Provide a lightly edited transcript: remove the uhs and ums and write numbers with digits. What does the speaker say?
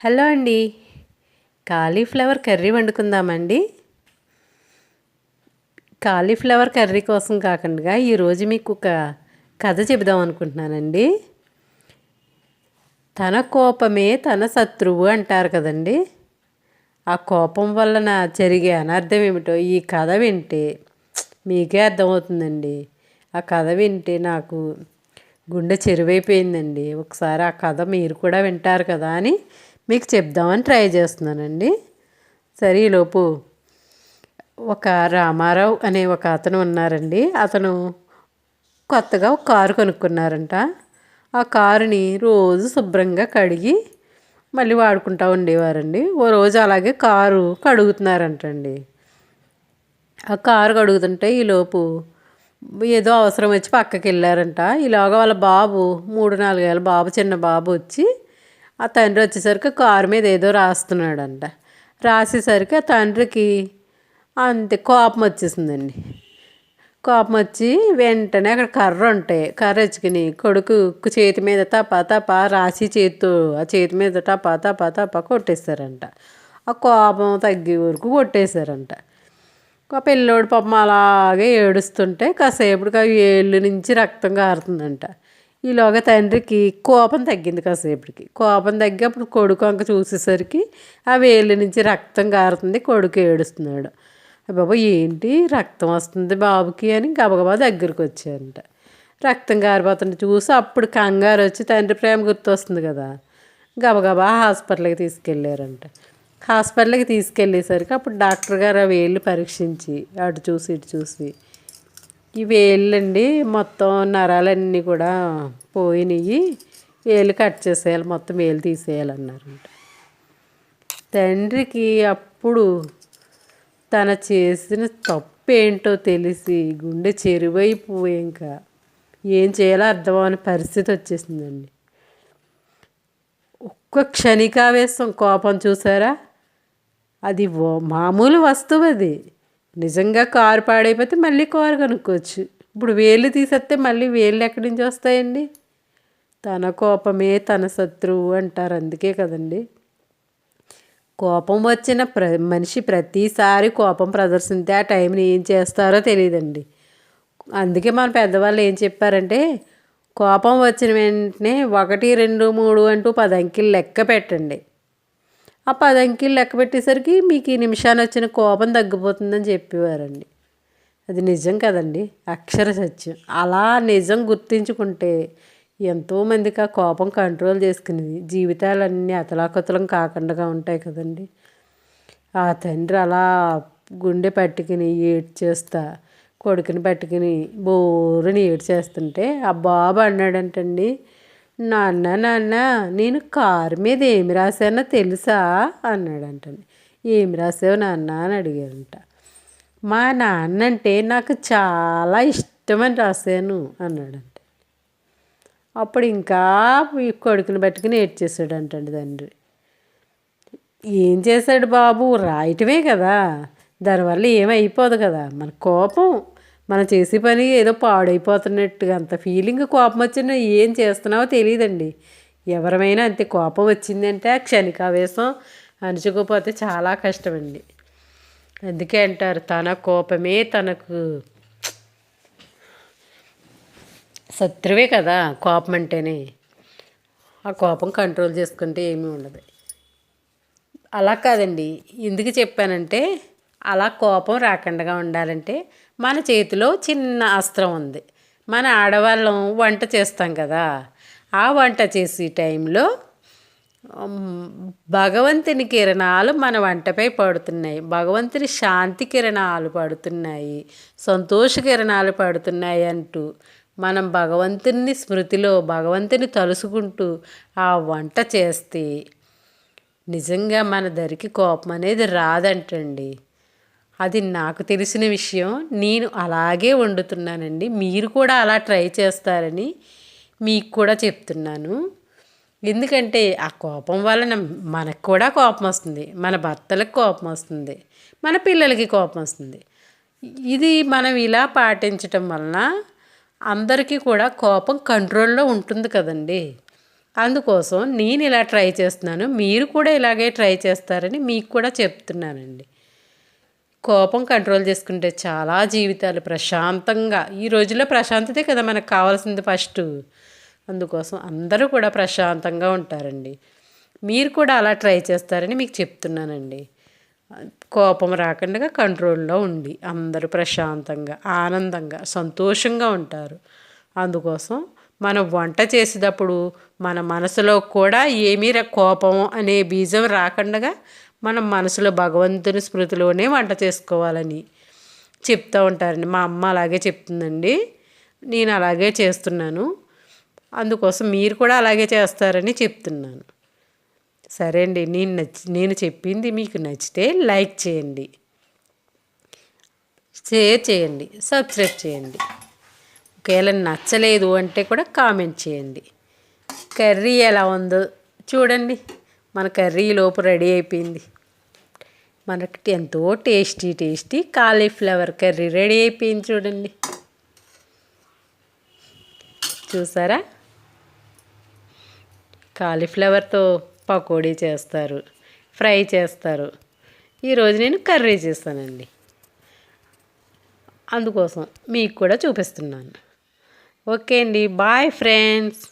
Hello అండి. Cauliflower curry వండుకుందామండి. Cauliflower curry కోసం కాకుండా ఈరోజు మీకు ఒక కథ చెబుదాం అనుకుంటున్నానండి. తన కోపమే తన శత్రువు అంటారు కదండి. ఆ కోపం వలన జరిగే అనర్థం ఏమిటో ఈ కథ వింటే మీకే అర్థమవుతుందండి. ఆ కథ వింటే నాకు గుండె చెరువైపోయిందండి. ఒకసారి ఆ కథ మీరు కూడా వింటారు కదా అని మీకు చెప్దామని ట్రై చేస్తున్నానండి. సరే, ఈలోపు ఒక రామారావు అనే ఒక అతను ఉన్నారండి. అతను కొత్తగా ఒక కారు కొనుక్కున్నారంట. ఆ కారుని రోజు శుభ్రంగా కడిగి మళ్ళీ వాడుకుంటూ ఉండేవారండి. ఓ రోజు అలాగే కారు కడుగుతున్నారంటండి. ఆ కారు కడుగుతుంటే ఈలోపు ఏదో అవసరం వచ్చి పక్కకి వెళ్ళారంట. ఇలాగ వాళ్ళ బాబు 3-4 ఏళ్ళ బాబు, చిన్న బాబు వచ్చి ఆ తండ్రి వచ్చేసరికి కారు మీద ఏదో రాస్తున్నాడంట. రాసేసరికి ఆ తండ్రికి అంతే కోపం వచ్చేసిందండి. కోపం వచ్చి వెంటనే అక్కడ కర్ర వచ్చుకుని కొడుకు చేతి మీద తప తప రాసి ఆ చేతి మీద తప తప తప కొట్టేశారంట. ఆ కోపం తగ్గే వరకు కొట్టేశారంట. ఆ పిల్లోడు పాపం అలాగే ఏడుస్తుంటే కాసేపటికి ఆ ఏళ్ళు నుంచి రక్తం కారుతుందంట. ఈలోగా తండ్రికి కోపం తగ్గింది. కాసేపటికి కోపం తగ్గి అప్పుడు కొడుకు అంక చూసేసరికి ఆ వేళ్ళ నుంచి రక్తం కారుతుంది. కొడుకు ఏడుస్తున్నాడు. బాబా ఏంటి రక్తం వస్తుంది బాబుకి అని గబగబా దగ్గరికి వచ్చారంట. రక్తం కారిపోతుంటే చూసి అప్పుడు కంగారు వచ్చి తండ్రి ప్రేమ గుర్తొస్తుంది కదా, గబగబా హాస్పిటల్కి తీసుకెళ్ళారంట. హాస్పిటల్కి తీసుకెళ్ళేసరికి అప్పుడు డాక్టర్ గారు ఆ వేళ్ళు పరీక్షించి అటు చూసి ఇటు చూసి ఈ వేళ్ళండి మొత్తం నరాలన్నీ కూడా పోయినాయి, వేలు కట్ చేసేయాలి, మొత్తం వేలు తీసేయాలన్నారంట. తండ్రికి అప్పుడు తన చేసిన తప్పేంటో తెలిసి గుండె చెరువైపోయి ఇంకా ఏం చేయాలో అర్థం అవని పరిస్థితి వచ్చేసిందండి. ఒక్క క్షణికావేశం కోపం చూసారా, అది మామూలు వస్తువు. అది నిజంగా కారు పాడైపోతే మళ్ళీ కారు కొనుక్కోవచ్చు. ఇప్పుడు వేలు తీసేస్తే మళ్ళీ వేళ్ళు ఎక్కడి నుంచి వస్తాయండి? తన కోపమే తన శత్రువు అంటారు. అందుకే కదండి, కోపం వచ్చిన మనిషి ప్రతిసారి కోపం ప్రదర్శిస్తే ఆ టైంని ఏం చేస్తారో తెలియదండి. అందుకే మన పెద్దవాళ్ళు ఏం చెప్పారంటే, కోపం వచ్చిన వెంటనే 1, 2, 3 అంటూ 10 అంకెలు లెక్క పెట్టండి. ఆ 10 అంకెలు లెక్క పెట్టేసరికి మీకు ఈ నిమిషాన్ని వచ్చిన కోపం తగ్గిపోతుందని చెప్పేవారండి. అది నిజం కదండి, అక్షర సత్యం. అలా నిజం గుర్తించుకుంటే ఎంతోమందికి ఆ కోపం కంట్రోల్ చేసుకుని జీవితాలన్నీ అతలాకుతలం కాకుండా ఉంటాయి కదండి. ఆ తండ్రి అలా గుండె పట్టుకుని ఏడ్చేస్తా కొడుకుని పట్టుకుని బోరుని ఏడ్చేస్తుంటే ఆ బాబు అన్నాడంటండి, నాన్న నాన్న నేను కారు మీద ఏమి రాశానో తెలుసా అన్నాడంటండి. ఏమి రాసావు నాన్న అని అడిగారంట. మా నాన్న అంటే నాకు చాలా ఇష్టమని రాశాను అన్నాడంట. అప్పుడు ఇంకా కొడుకుని పట్టుకుని ఏడ్చేసాడంటండి తండ్రి. ఏం చేశాడు బాబు, రాయటమే కదా, దానివల్ల ఏమైపోదు కదా. మన కోపం మనం చేసే పని ఏదో పాడైపోతున్నట్టుగా అంత ఫీలింగ్ కోపం వచ్చిన ఏం చేస్తున్నావో తెలియదండి. ఎవరమైనా అంతే, కోపం వచ్చిందంటే ఆ క్షణికావేశం అణుచుకోపోతే చాలా కష్టమండి. అందుకే అంటారు తన కోపమే తనకు శత్రువే కదా కోపం అంటేనే. ఆ కోపం కంట్రోల్ చేసుకుంటే ఏమీ ఉండదు. అలా కాదండి, ఎందుకు చెప్పానంటే అలా కోపం రాకుండా ఉండాలంటే మన చేతిలో చిన్న అస్త్రం ఉంది. మన ఆడవాళ్ళం వంట చేస్తాం కదా, ఆ వంట చేసే టైంలో భగవంతుని కిరణాలు మన వంటపై పడుతున్నాయి, భగవంతుని శాంతి కిరణాలు పడుతున్నాయి, సంతోష కిరణాలు పడుతున్నాయి అంటూ మనం భగవంతుని స్మృతిలో భగవంతుని తలుసుకుంటూ ఆ వంట చేస్తే నిజంగా మన దరికి కోపం అనేది రాదంటండి. అది నాకు తెలిసిన విషయం. నేను అలాగే వండుతున్నానండి. మీరు కూడా అలా ట్రై చేస్తారని మీకు కూడా చెప్తున్నాను. ఎందుకంటే ఆ కోపం వలన మనకు కూడా కోపం వస్తుంది, మన భర్తలకు కోపం వస్తుంది, మన పిల్లలకి కోపం వస్తుంది. ఇది మనం ఇలా పాటించటం వలన అందరికీ కూడా కోపం కంట్రోల్లో ఉంటుంది కదండి. అందుకోసం నేను ఇలా ట్రై చేస్తున్నాను, మీరు కూడా ఇలాగే ట్రై చేస్తారని మీకు కూడా చెప్తున్నానండి. కోపం కంట్రోల్ చేసుకుంటే చాలా జీవితాలు ప్రశాంతంగా, ఈ రోజుల్లో ప్రశాంతతే కదా మనకు కావాల్సింది ఫస్ట్. అందుకోసం అందరూ కూడా ప్రశాంతంగా ఉంటారండి. మీరు కూడా అలా ట్రై చేస్తారని మీకు చెప్తున్నానండి. కోపం రాకుండా కంట్రోల్లో ఉండి అందరూ ప్రశాంతంగా, ఆనందంగా, సంతోషంగా ఉంటారు. అందుకోసం మనం వంట చేసేటప్పుడు మన మనసులో కూడా ఏమీ కోపం అనే బీజం రాకుండా మనం మనసులో భగవంతుని స్మృతిలోనే వంట చేసుకోవాలని చెప్తూ ఉంటారండి. మా అమ్మ అలాగే చెప్తుందండి, నేను అలాగే చేస్తున్నాను. అందుకోసం మీరు కూడా అలాగే చేస్తారని చెప్తున్నాను. సరే అండి, నేను చెప్పింది మీకు నచ్చితే లైక్ చేయండి, షేర్ చేయండి, సబ్స్క్రైబ్ చేయండి. ఒకవేళ నచ్చలేదు అంటే కూడా కామెంట్ చేయండి. కర్రీ ఎలా ఉందో చూడండి. మన కర్రీ లోపు రెడీ అయిపోయింది. మనకి ఎంతో టేస్టీ కాలీఫ్లవర్ కర్రీ రెడీ అయిపోయింది చూడండి. చూసారా? కాలీఫ్లవర్తో పకోడీ చేస్తారు, ఫ్రై చేస్తారు. ఈరోజు నేను కర్రీ చేస్తానండి. అందుకోసం మీకు కూడా చూపిస్తున్నాను. ఓకే అండి, బాయ్ ఫ్రెండ్స్.